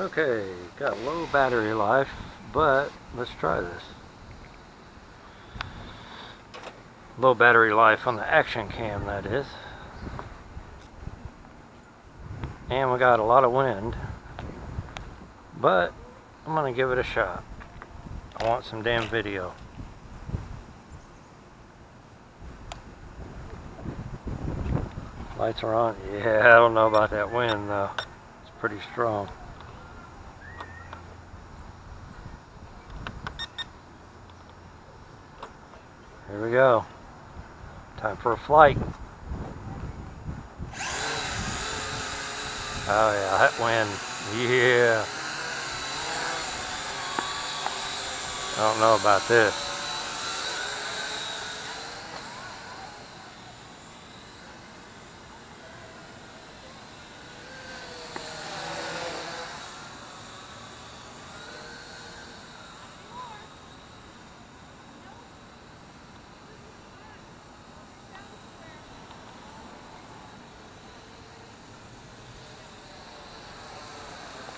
Okay, got low battery life, but let's try this. Low battery life on the action cam, that is. And we got a lot of wind, but I'm gonna give it a shot. I want some damn video. Lights are on. Yeah, I don't know about that wind though. It's pretty strong. Here we go. Time for a flight. Oh yeah, that wind. Yeah. I don't know about this.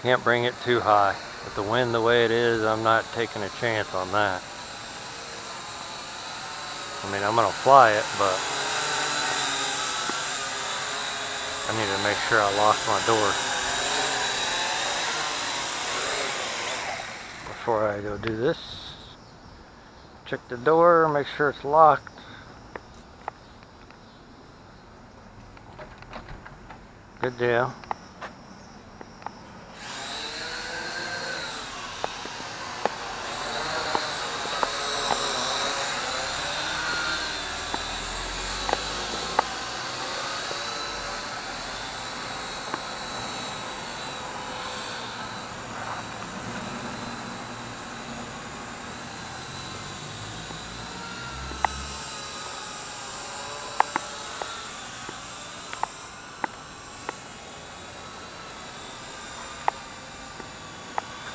Can't bring it too high. With the wind the way it is, I'm not taking a chance on that. I mean, I'm gonna fly it, but I need to make sure I lock my door before I go do this. Check the door, make sure it's locked. Good deal.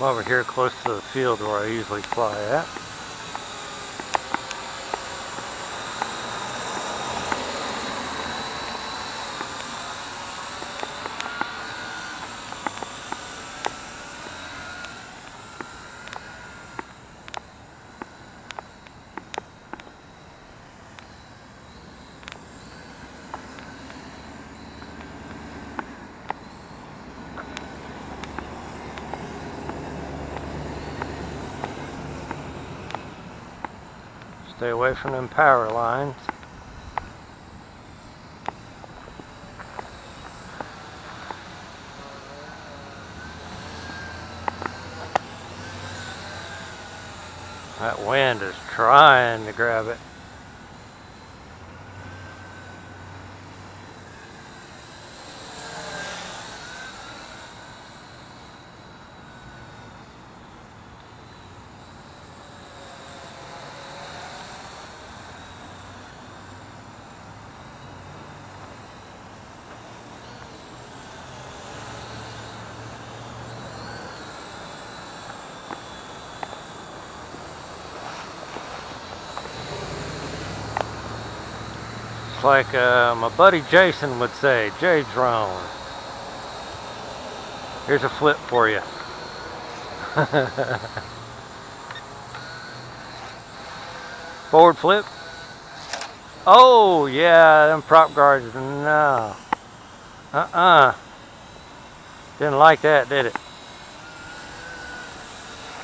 I'm over here close to the field where I usually fly at. Stay away from them power lines. That wind is trying to grab it. It's like my buddy Jason would say, J-Drone. Here's a flip for you. Forward flip. Oh yeah, them prop guards, no. Didn't like that, did it?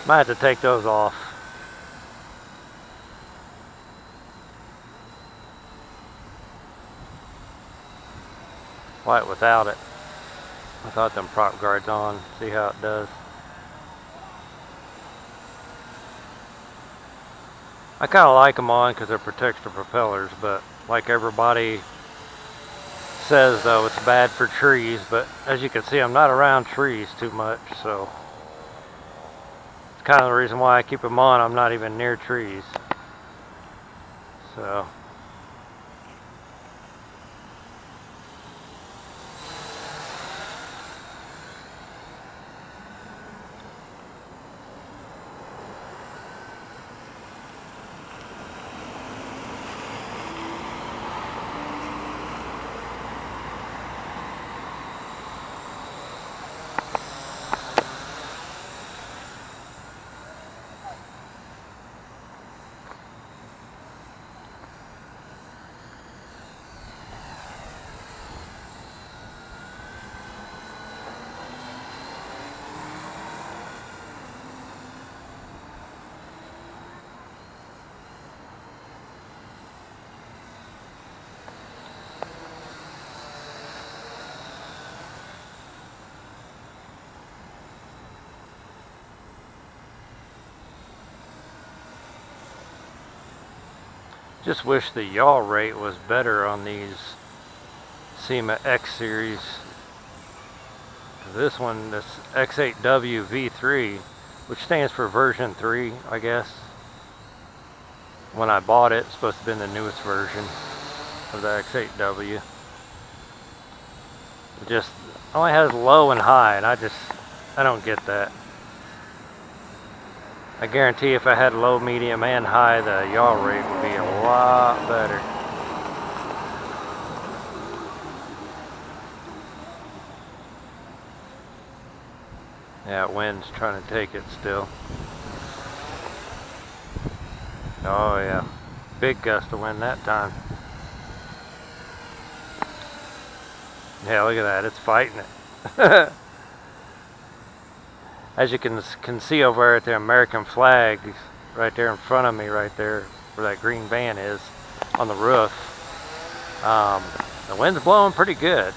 Might have to take those off. Fly it without it. Without them prop guards on. See how it does. I kind of like them on because it protects the propellers, but like everybody says though, it's bad for trees. But as you can see, I'm not around trees too much, so it's kind of the reason why I keep them on. I'm not even near trees. So Just wish the yaw rate was better on these Syma X series. This one, this X8W V3, which stands for version 3, I guess. When I bought it, it's supposed to have been the newest version of the X8W. It just only has low and high, and I don't get that. I guarantee if I had low, medium, and high, the yaw rate would be a lot better. Yeah, wind's trying to take it still. Oh yeah, big gust of wind that time. Yeah, look at that, it's fighting it. As you can see over there at the American flag, right there in front of me, right there, where that green van is, on the roof. The wind's blowing pretty good.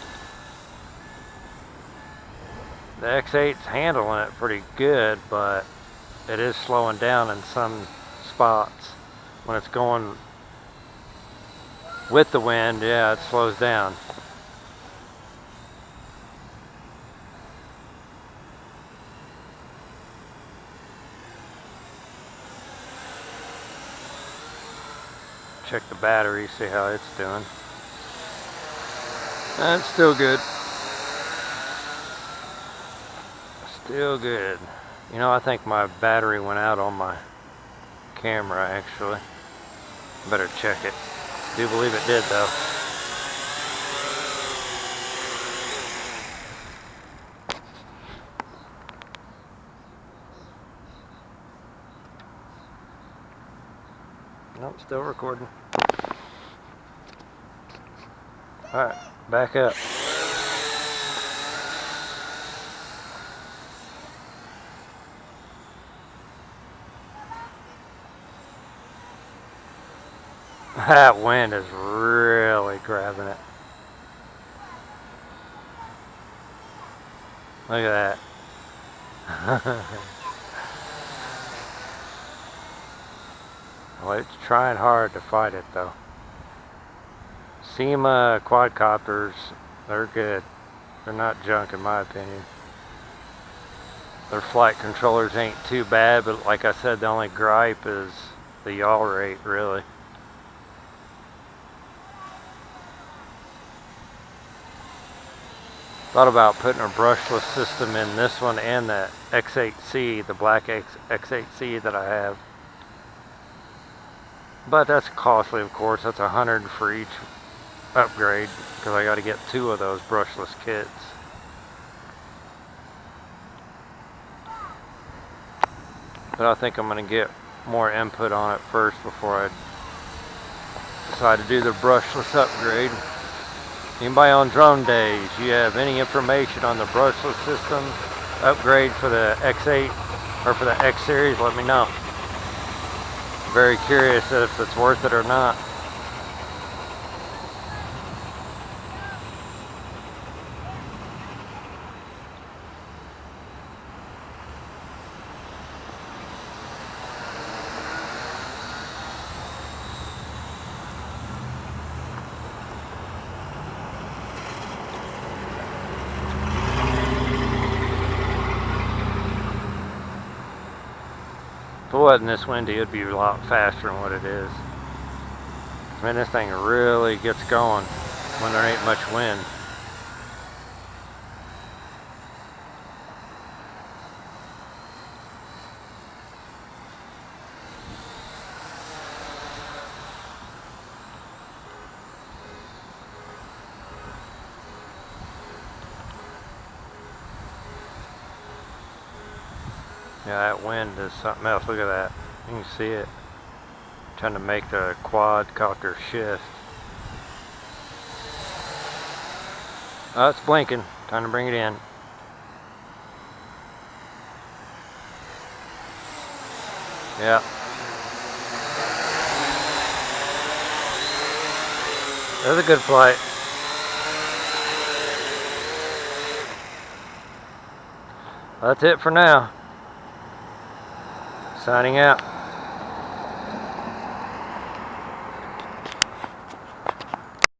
The X8's handling it pretty good, but it is slowing down in some spots. When it's going with the wind, yeah, it slows down. Check the battery, see how it's doing. It's still good. Still good. You know, I think my battery went out on my camera, actually. Better check it. Do believe it did, though. Nope, still recording. Alright, back up. That wind is really grabbing it. Look at that. Well, it's trying hard to fight it, though. Syma Quadcopters, they're good. They're not junk, in my opinion. Their flight controllers ain't too bad, but like I said, the only gripe is the yaw rate, really. Thought about putting a brushless system in this one and the X8C, the black X8C that I have. But that's costly, of course. That's $100 for each upgrade, because I got to get 2 of those brushless kits. But I think I'm going to get more input on it first before I decide to do the brushless upgrade. Anybody on drone days, you have any information on the brushless system upgrade for the X8 or for the X series, let me know. Very curious if it's worth it or not. If it wasn't this windy, it'd be a lot faster than what it is. Man, this thing really gets going when there ain't much wind. Yeah, that wind is something else. Look at that. You can see it. Trying to make the quadcopter shift. Oh, it's blinking. Time to bring it in. Yeah. That's a good flight. That's it for now. Signing out.